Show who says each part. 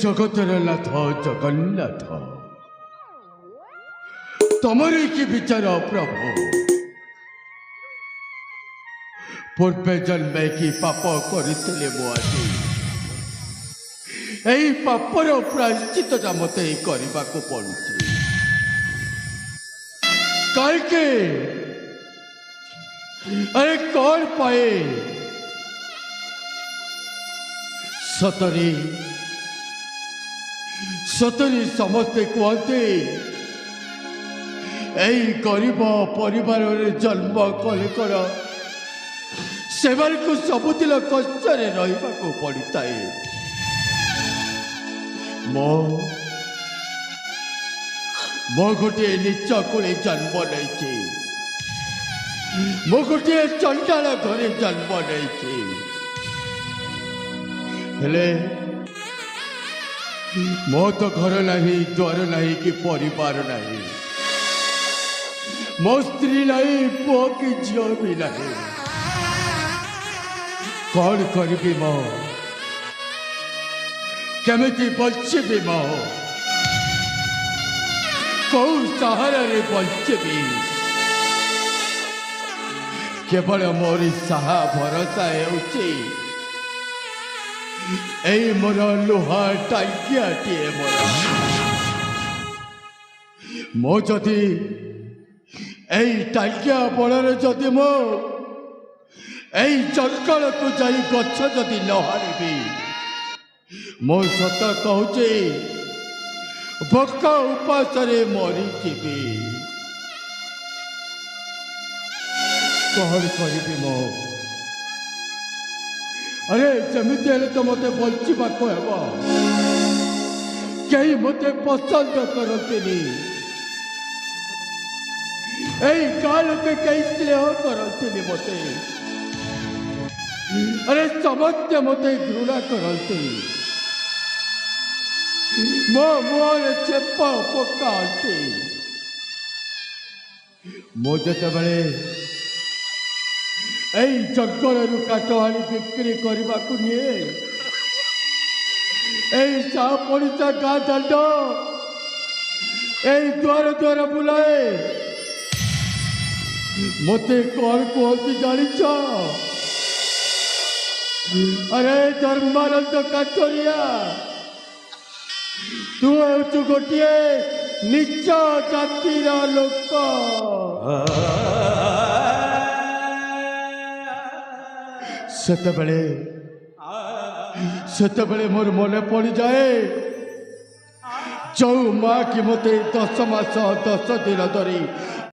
Speaker 1: জগতের নাথ জগন্নাথ তমরি কি বিচার প্রভু পূর্বে জন্মে কি পাপ করিলে মু আজি এই পাপর প্রায়শ্চিতটা মতে କରିବାକୁ ପଡୁଛି କାହିଁକି अरे कौन पाए सतरी सतरी समस्ते कहते यही गरीब परिवार जन्म कलिकर से सबुदिन कष्ट रहा पड़ता है मो गोटे नीच कूड़े जन्म नहीं मो गोटे चंडाल घरे जन्म नहीं मो तो घर नहीं द्वार नहीं कि परिवार नहीं मो स्त्री नहीं पुओ कि झील भी नहीं कौन करी मो केमिति बचबी मो कौ सहारा रे बचबी केवल मोरी साहा भरोसा है मोर लुहा टांगियाटे मो जदि टांगिया बल जदि मो जंगल को जाई गछ जदि न हारिबी मो सत कहूचे भोक उपास मरी जीवी कौन करी मो अरे जमीती हेले तो मत बचाक कहीं मत पसंद करते गाँ लोग कहीं स्नेह करते मत अरे समस्ते मत घृणा करते मो मुहर चेप पकाते मो जिते जंगल काट आनी बिक्री करने को निए पड़िशा गाँ दांड द्वार द्वार बुलाए मते कौन कहती जाच अरे धर्मानंद काठरिया तू हूँ गोटे नीच जातिर लोक सेतबेले मोर मन पड़ जाए जो माँ की मते 10 मास 10 दिन धरी